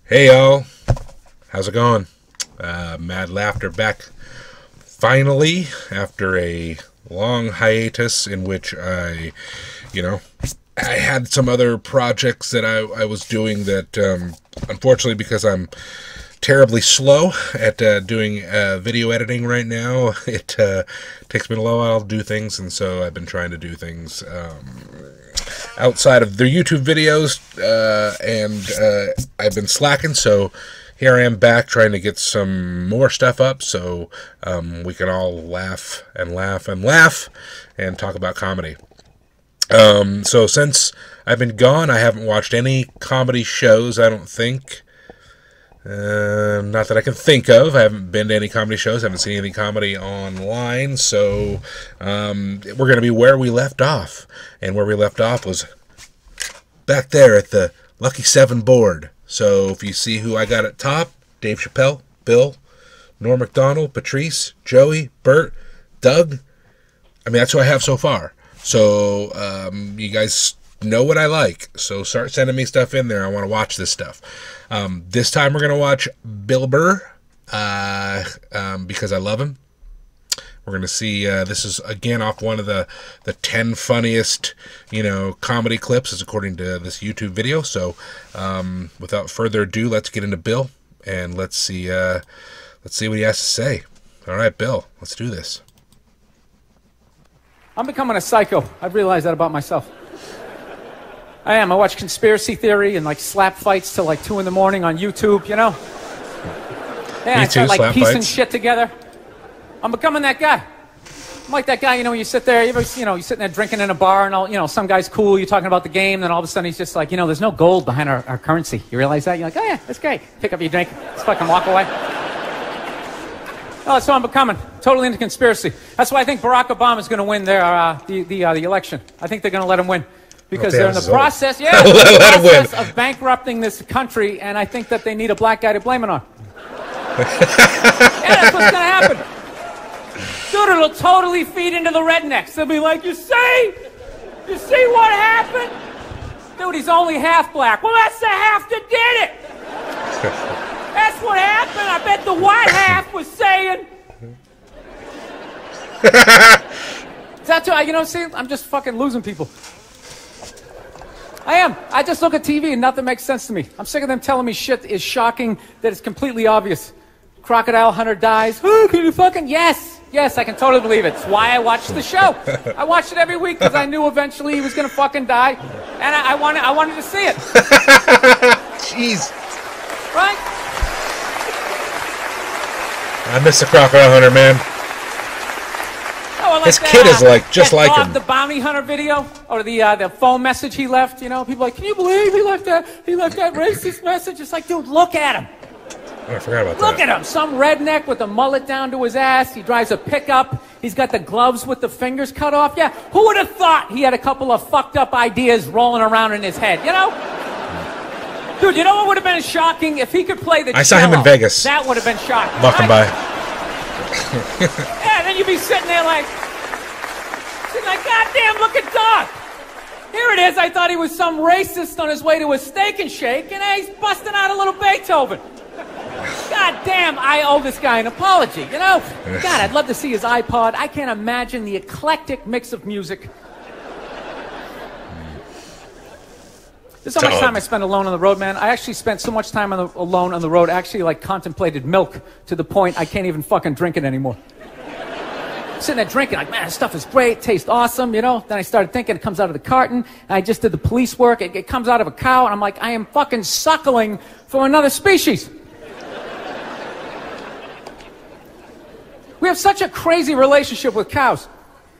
Hey y'all, how's it going? Mad Laughter back finally after a long hiatus in which I had some other projects that I was doing that unfortunately, because I'm terribly slow at doing video editing right now, it takes me a little while to do things, and so I've been trying to do things outside of their YouTube videos, and I've been slacking, so here I am back trying to get some more stuff up so we can all laugh and laugh and laugh and talk about comedy. So since I've been gone, I haven't watched any comedy shows, I don't think. Not that I can think of. I haven't been to any comedy shows. I haven't seen any comedy online. So we're going to be where we left off. And where we left off was back there at the Lucky 7 board. So if you see who I got at top, Dave Chappelle, Bill, Norm Macdonald, Patrice, Joey, Burt, Doug. I mean, that's who I have so far. So you guys know what I like. So start sending me stuff in there. I want to watch this stuff. This time we're going to watch Bill Burr because I love him. We're going to see, this is again off one of the 10 funniest, comedy clips, as according to this YouTube video. So without further ado, let's get into Bill and let's see what he has to say. All right, Bill, let's do this. I'm becoming a psycho. I've realized that about myself. I am. I watch conspiracy theory and slap fights till 2 in the morning on YouTube, Yeah, I start piecing shit together. I'm becoming that guy. I'm like that guy, when you sit there, you're sitting there drinking in a bar and all, some guy's cool, you're talking about the game, then all of a sudden he's just like, there's no gold behind our currency. You realize that? You're like, oh yeah, that's great. Pick up your drink, just fucking walk away. Oh, that's what I'm becoming. Totally into conspiracy. That's why I think Barack Obama is going to win the election. I think they're going to let him win. Because they're in the process, of bankrupting this country, and I think that they need a black guy to blame it on. Yeah, that's what's going to happen. Dude, it'll totally feed into the rednecks. They'll be like, you see what happened? Dude, he's only half black. Well, that's the half that did it. That's what happened. I bet the white half was saying. That's why, see, I'm just fucking losing people. I am. I just look at TV and nothing makes sense to me. I'm sick of them telling me shit is shocking, that it's completely obvious. Crocodile hunter dies. Oh, can you fucking... Yes, I can totally believe it. It's why I watched the show. I watched it every week because I knew eventually he was going to fucking die. And I wanted to see it. Jeez. Right? I miss the crocodile hunter, man. Oh, his kid is just like him. The bounty hunter video, or the phone message he left. People are like, can you believe he left that racist message? It's like, dude, look at him. Oh, I forgot about that. Look at him, some redneck with a mullet down to his ass. He drives a pickup. He's got the gloves with the fingers cut off. Yeah, who would have thought he had a couple of fucked up ideas rolling around in his head? Dude, you know what would have been shocking if he could play the cello? I saw him in Vegas. That would have been shocking. Walking by. Yeah, then you'd be sitting there like, goddamn, look at Doc. Here it is. I thought he was some racist on his way to a steak and shake, and he's busting out a little Beethoven. God damn, I owe this guy an apology, God, I'd love to see his iPod. I can't imagine the eclectic mix of music. This is how much time I spend alone on the road, man. I actually spent so much time alone on the road, I actually contemplated milk to the point I can't even fucking drink it anymore. I'm sitting there drinking, man, this stuff is great, tastes awesome, Then I started thinking it comes out of the carton, and I just did the police work. It comes out of a cow, and I'm like, I am fucking suckling from another species. We have such a crazy relationship with cows.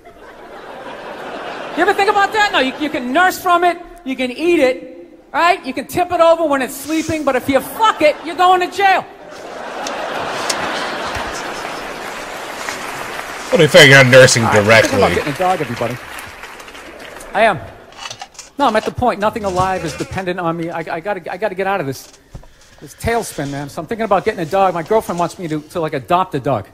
You ever think about that? No, you can nurse from it, you can eat it, right? You can tip it over when it's sleeping, but if you fuck it, you're going to jail. What do you think you're nursing directly? I'm thinking about getting a dog, everybody. I am. No, I'm at the point. Nothing alive is dependent on me. I gotta get out of this tailspin, man. So I'm thinking about getting a dog. My girlfriend wants me to adopt a dog.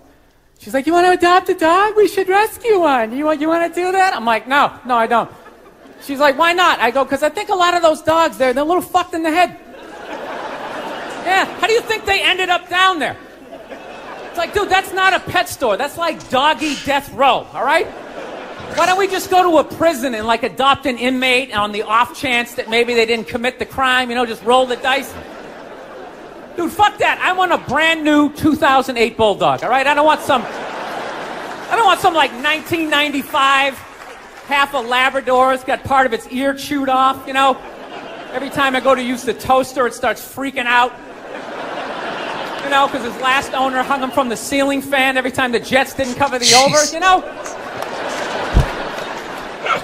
She's like, you want to adopt a dog? We should rescue one. You want to do that? I'm like, no, I don't. She's like, why not? I go, because I think a lot of those dogs, they're a little fucked in the head. Yeah, how do you think they ended up down there? It's like, dude, that's not a pet store. That's like doggy death row, all right? Why don't we just go to a prison and, like, adopt an inmate on the off chance that maybe they didn't commit the crime, you know, just roll the dice? Dude, fuck that. I want a brand new 2008 Bulldog, all right? I don't want some, like, 1995, half a Labrador. It's got part of its ear chewed off, you know? Every time I go to use the toaster, it starts freaking out. You know, because his last owner hung him from the ceiling fan every time the Jets didn't cover the over, you know?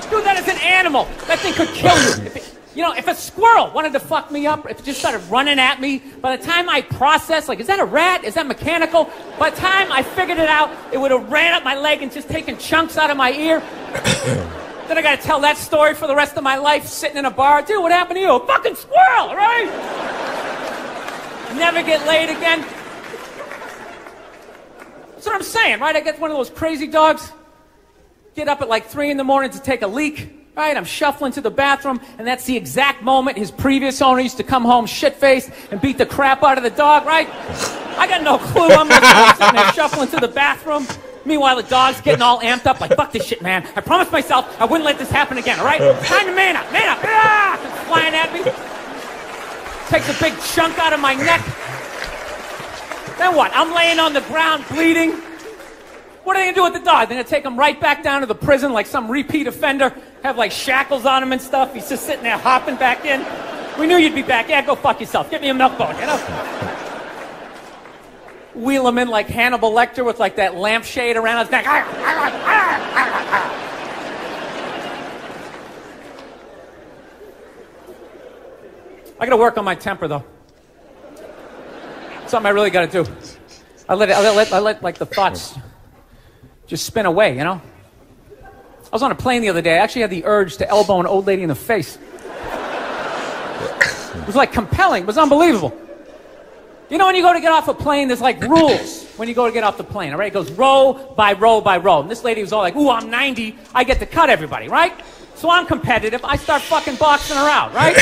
Dude, that is an animal. That thing could kill you. If a squirrel wanted to fuck me up, if it just started running at me, by the time I processed, like, is that a rat? Is that mechanical? By the time I figured it out, it would have ran up my leg and just taken chunks out of my ear. Then I got to tell that story for the rest of my life, sitting in a bar. Dude, what happened to you? A fucking squirrel, right? Never get laid again. That's what I'm saying, right? I get one of those crazy dogs, get up at like 3 in the morning to take a leak, right? I'm shuffling to the bathroom, and that's the exact moment his previous owner used to come home shit-faced and beat the crap out of the dog, right? I got no clue. I'm just sitting there shuffling to the bathroom. Meanwhile, the dog's getting all amped up, like, fuck this shit, man. I promised myself I wouldn't let this happen again, all right? It's time to man up, man up. Ah! It's flying at me. Takes a big chunk out of my neck. Then what? I'm laying on the ground bleeding. What are they going to do with the dog? They're going to take him right back down to the prison like some repeat offender, have like shackles on him and stuff. He's just sitting there hopping back in. We knew you'd be back. Yeah, go fuck yourself. Get me a milk bone, you know? Wheel him in like Hannibal Lecter with like that lampshade around his neck. I got to work on my temper, though. Something I really got to do. I let like the thoughts just spin away, you know? I was on a plane the other day. I actually had the urge to elbow an old lady in the face. It was like compelling. It was unbelievable. You know, when you go to get off a plane, there's like rules when you go to get off the plane, all right? It goes row by row by row. And this lady was all like, ooh, I'm 90. I get to cut everybody, right? So I'm competitive. I start fucking boxing her out, right?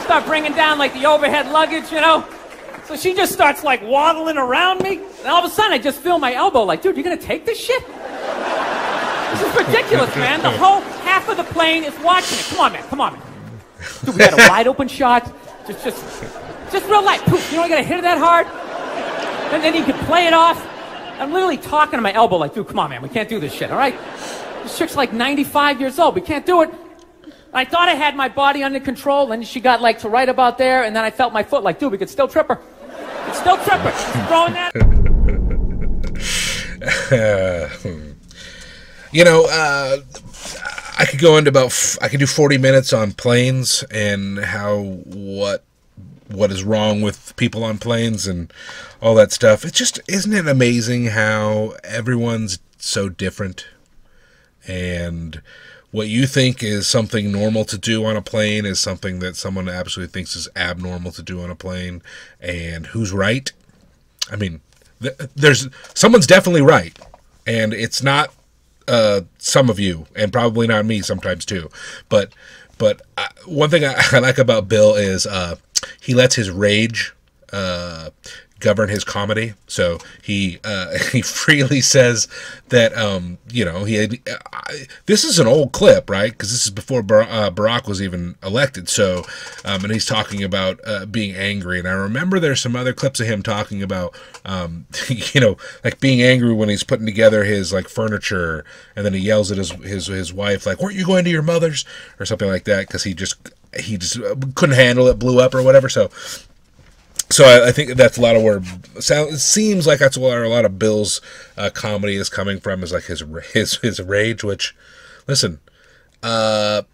Start bringing down like the overhead luggage, you know? So she just starts like waddling around me. And all of a sudden I just feel my elbow like, dude, you're going to take this shit? This is ridiculous, man. The whole half of the plane is watching it. Come on, man. Come on, man. Dude, we got a wide open shot. Just real light. Poof. You know, I got to hit it that hard. And then you can play it off. I'm literally talking to my elbow like, dude, come on, man. We can't do this shit, all right? This chick's like 95 years old. We can't do it. I thought I had my body under control, and she got like to right about there, and then I felt my foot like, dude, we could still trip her. We could still trip her. She's throwing that. You know, I could go into I could do 40 minutes on planes and what is wrong with people on planes and all that stuff. It's just, isn't it amazing how everyone's so different, and what you think is something normal to do on a plane is something that someone absolutely thinks is abnormal to do on a plane. And who's right? I mean, someone's definitely right, and it's not some of you, and probably not me sometimes too. But one thing I like about Bill is he lets his rage govern his comedy. So he freely says that this is an old clip, right? Because this is before Barack was even elected. So and he's talking about being angry, and I remember there's some other clips of him talking about like being angry when he's putting together his like furniture, and then he yells at his wife like, "Weren't you going to your mother's?" or something like that, because he just couldn't handle it, blew up or whatever. So I think that's a lot of where it seems like that's where a lot of Bill's comedy is coming from, is like his rage. Which, listen, I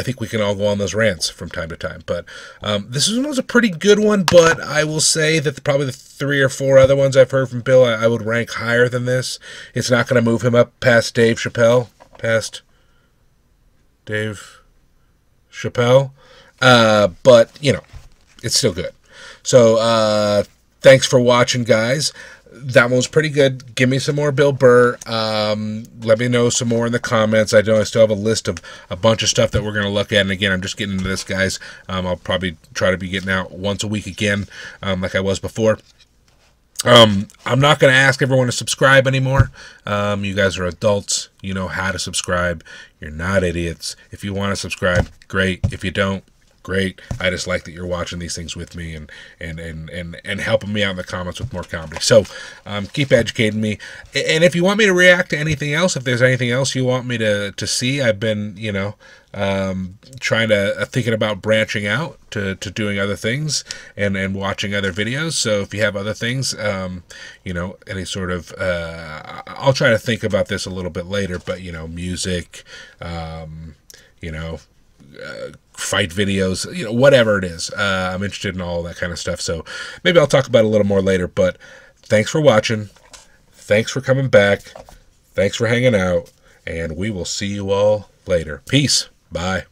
think we can all go on those rants from time to time. But this was a pretty good one. But I will say that probably the 3 or 4 other ones I've heard from Bill, I would rank higher than this. It's not going to move him up past Dave Chappelle. But it's still good. So, thanks for watching, guys. that one was pretty good. Give me some more Bill Burr. Let me know some more in the comments. I know I still have a list of a bunch of stuff that we're going to look at. And again, I'm just getting into this, guys. I'll probably try to be getting out once a week again, like I was before. I'm not going to ask everyone to subscribe anymore. You guys are adults. You know how to subscribe. You're not idiots. If you want to subscribe, great. If you don't, great. I just like that you're watching these things with me and helping me out in the comments with more comedy. So keep educating me. And if you want me to react to anything else, if there's anything else you want me to see, I've been, trying to thinking about branching out to doing other things and watching other videos. So if you have other things, any sort of, I'll try to think about this a little bit later, but, music, fight videos, whatever it is. I'm interested in all that kind of stuff. So maybe I'll talk about it a little more later, but thanks for watching. Thanks for coming back. Thanks for hanging out, and we will see you all later. Peace. Bye.